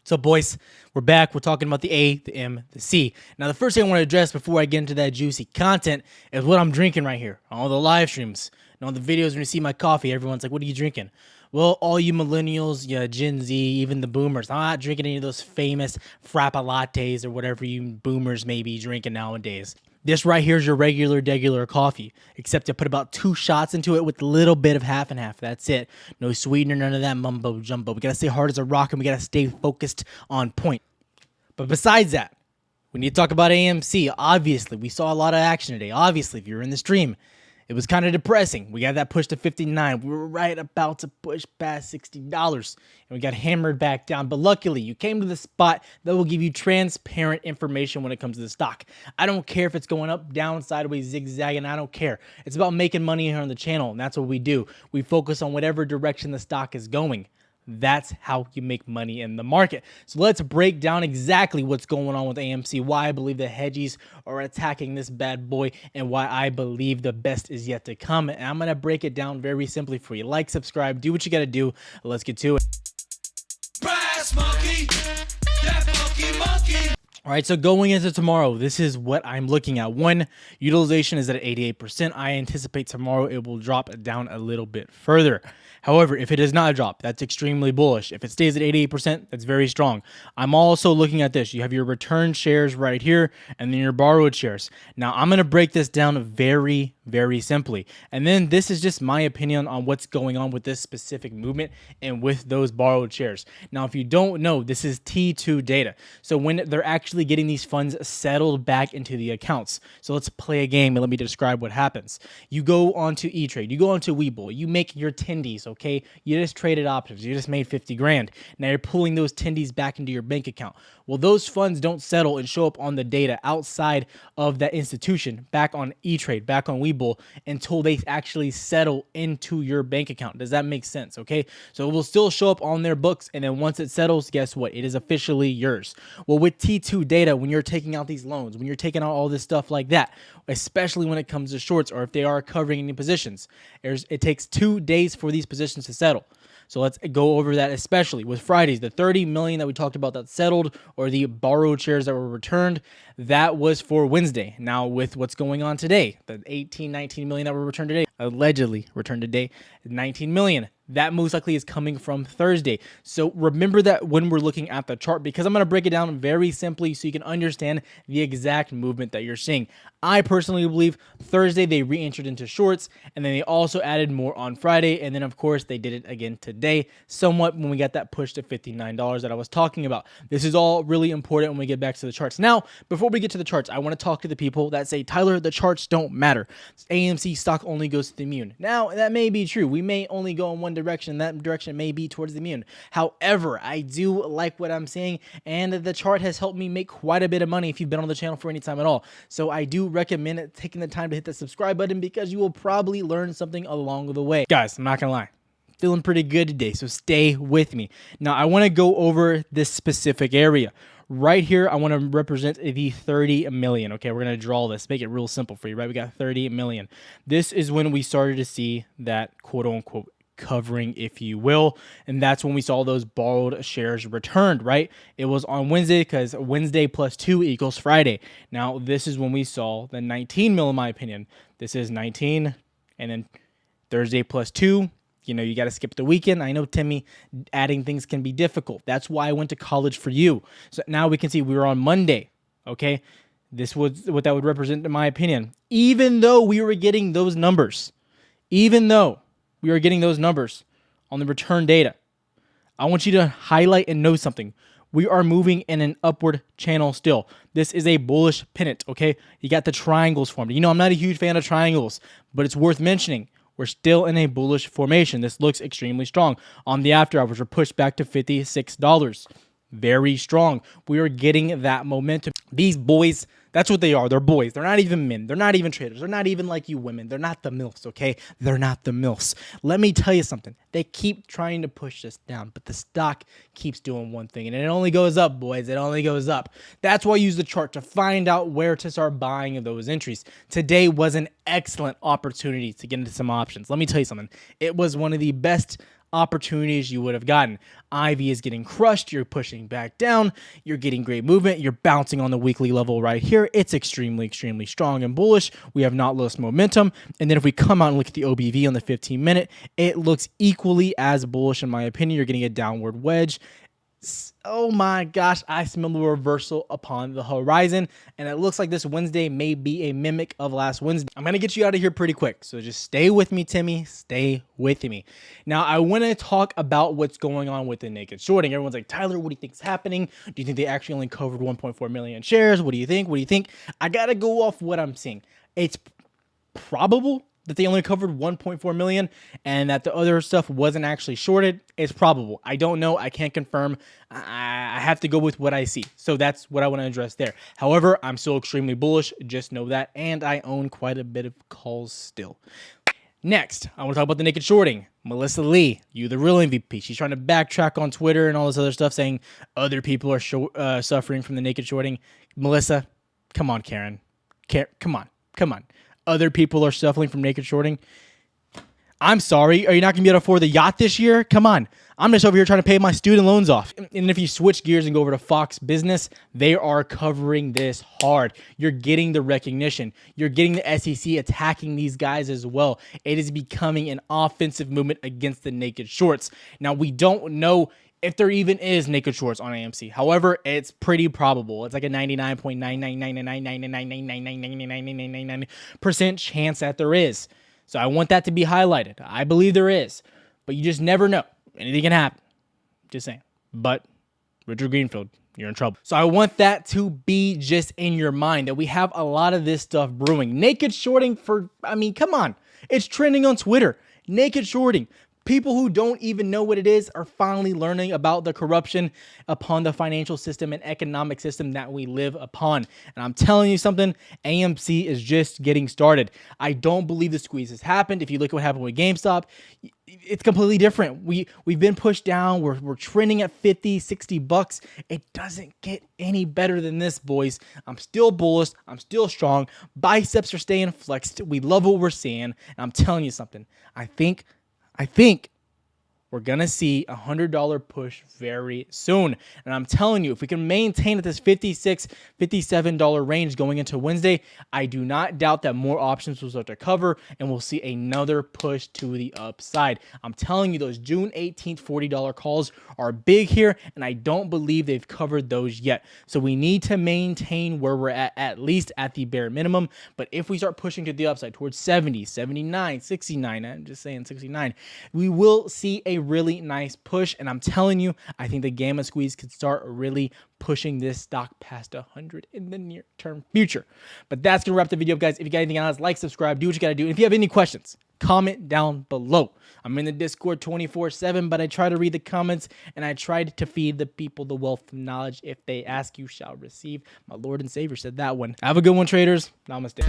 So boys, we're back. We're talking about the A, the M, the C. Now the first thing I want to address before I get into that juicy content is what I'm drinking right here. On all the live streams and all the videos, when you see my coffee, everyone's like, what are you drinking? Well, all you millennials, yeah, Gen Z, even the boomers, I'm not drinking any of those famous frappa lattes or whatever you boomers may be drinking nowadays. This right here is your regular coffee, except I put about 2 shots into it with a little bit of half and half. That's it. No sweetener, none of that mumbo jumbo. We got to stay hard as a rock and we got to stay focused on point. But besides that, we need to talk about AMC. Obviously, we saw a lot of action today. Obviously, if you're in the stream, it was kind of depressing. We got that push to 59. We were right about to push past $60 and we got hammered back down. But luckily, you came to the spot that will give you transparent information when it comes to the stock. I don't care if it's going up, down, sideways, zigzagging. I don't care. It's about making money here on the channel, and that's what we do. We focus on whatever direction the stock is going. That's how you make money in the market. So let's break down exactly what's going on with AMC, why I believe the hedges are attacking this bad boy, and why I believe the best is yet to come. And I'm going to break it down very simply for you. Like, subscribe, do what you got to do. Let's get to it. Brass monkey, that monkey. All right, so going into tomorrow, this is what I'm looking at. One, utilization is at 88%. I anticipate tomorrow it will drop down a little bit further. However, if it does not drop, that's extremely bullish. If it stays at 88%, that's very strong. I'm also looking at this. You have your return shares right here and then your borrowed shares. Now, I'm going to break this down very simply. And then this is just my opinion on what's going on with this specific movement and with those borrowed shares. Now, if you don't know, this is T2 data. So when they're actually getting these funds settled back into the accounts. So let's play a game and let me describe what happens. You go onto E-Trade, you go onto Webull, you make your tendies, okay? You just traded options, you just made 50 grand. Now you're pulling those tendies back into your bank account. Well, those funds don't settle and show up on the data outside of that institution, back on E-Trade, back on Webull, until they actually settle into your bank account. Does that make sense? Okay, so it will still show up on their books, and then once it settles, guess what? It is officially yours. Well, with T2 data, when you're taking out these loans, when you're taking out all this stuff like that, especially when it comes to shorts or if they are covering any positions, it takes 2 days for these positions to settle. So let's go over that, especially with Fridays. The 30 million that we talked about that settled, or the borrowed shares that were returned, that was for Wednesday. Now with what's going on today, the 19 million that were returned today, allegedly returned today, 19 million. That most likely is coming from Thursday. So remember that when we're looking at the chart, because I'm going to break it down very simply so you can understand the exact movement that you're seeing. I personally believe Thursday they re-entered into shorts, and then they also added more on Friday, and then of course they did it again today, somewhat when we got that push to $59 that I was talking about. This is all really important when we get back to the charts. Now, before we get to the charts, I want to talk to the people that say, Tyler, the charts don't matter. AMC stock only goes to the moon. Now, that may be true. We may only go in one direction. That direction may be towards the moon. However, I do like what I'm saying, and the chart has helped me make quite a bit of money if you've been on the channel for any time at all. So I do recommend taking the time to hit the subscribe button, because you will probably learn something along the way. Guys, I'm not gonna lie, feeling pretty good today, so stay with me. Now, I want to go over this specific area. Right here, I want to represent the 30 million. Okay, we're going to draw this, make it real simple for you, right? We got 30 million. This is when we started to see that quote-unquote covering, if you will, and that's when we saw those borrowed shares returned, right? It was on Wednesday, because Wednesday plus 2 equals Friday. Now, this is when we saw the 19 mil, in my opinion. This is 19, and then Thursday plus 2. You know, you got to skip the weekend. I know, Timmy, adding things can be difficult. That's why I went to college for you. So now we can see we were on Monday, okay? This was what that would represent, in my opinion. Even though we were getting those numbers, on the return data, I want you to highlight and know something. We are moving in an upward channel still. This is a bullish pennant, okay? You got the triangles formed. You know, I'm not a huge fan of triangles, but it's worth mentioning. We're still in a bullish formation. This looks extremely strong. On the after hours, we're pushed back to $56. Very strong. We are getting that momentum. These boys, that's what they are. They're boys. They're not even men. They're not even traders. They're not even like you women. They're not the MILFs, okay? They're not the MILFs. Let me tell you something. They keep trying to push this down, but the stock keeps doing one thing, and it only goes up, boys. It only goes up. That's why I use the chart to find out where to start buying those entries. Today was an excellent opportunity to get into some options. Let me tell you something. It was one of the best opportunities you would have gotten. Ivy is getting crushed. You're pushing back down. You're getting great movement. You're bouncing on the weekly level right here. It's extremely, extremely strong and bullish. We have not lost momentum. And then if we come out and look at the OBV on the 15-minute, it looks equally as bullish in my opinion. You're getting a downward wedge. Oh my gosh, I smell the reversal upon the horizon, and it looks like this Wednesday may be a mimic of last Wednesday. I'm going to get you out of here pretty quick, so just stay with me, Timmy. Stay with me. Now, I want to talk about what's going on with the naked shorting. Everyone's like, Tyler, what do you think's happening? Do you think they actually only covered 1.4 million shares? What do you think? What do you think? I got to go off what I'm seeing. It's probable that they only covered 1.4 million and that the other stuff wasn't actually shorted. It's probable. I don't know. I can't confirm. I have to go with what I see. So that's what I want to address there. However, I'm still extremely bullish. Just know that. And I own quite a bit of calls still. Next, I want to talk about the naked shorting. Melissa Lee, you the real MVP. She's trying to backtrack on Twitter and all this other stuff saying other people are suffering from the naked shorting. Melissa, come on, Karen. Come on. Other people are suffering from naked shorting. I'm sorry. Are you not going to be able to afford the yacht this year? Come on. I'm just over here trying to pay my student loans off. And if you switch gears and go over to Fox Business, they are covering this hard. You're getting the recognition. You're getting the SEC attacking these guys as well. It is becoming an offensive movement against the naked shorts. Now, we don't know if there even is naked shorts on AMC. However, it's pretty probable. It's like a 99.9999999999999% chance that there is. So I want that to be highlighted. I believe there is, but you just never know. Anything can happen. Just saying. But Richard Greenfield, you're in trouble. So I want that to be just in your mind that we have a lot of this stuff brewing. Naked shorting come on. It's trending on Twitter. Naked shorting. People who don't even know what it is are finally learning about the corruption upon the financial system and economic system that we live upon. And I'm telling you something, AMC is just getting started. I don't believe the squeeze has happened. If you look at what happened with GameStop, it's completely different. We've been pushed down. We're trending at 50, 60 bucks. It doesn't get any better than this, boys. I'm still bullish. I'm still strong. Biceps are staying flexed. We love what we're seeing. And I'm telling you something. I think we're going to see a $100 push very soon. And I'm telling you, if we can maintain at this $56, $57 range going into Wednesday, I do not doubt that more options will start to cover and we'll see another push to the upside. I'm telling you, those June 18th $40 calls are big here, and I don't believe they've covered those yet. So we need to maintain where we're at least at the bare minimum. But if we start pushing to the upside towards 70, 79, 69, I'm just saying 69, we will see a really nice push. And I'm telling you, I think the gamma squeeze could start really pushing this stock past 100 in the near term future. But that's gonna wrap the video up, guys. If you got anything else, like, subscribe, do what you gotta do. And if you have any questions, comment down below. I'm in the Discord 24/7, but I try to read the comments and I tried to feed the people the wealth of knowledge. If they ask, you shall receive. My Lord and Savior said that one. Have a good one, traders. Namaste.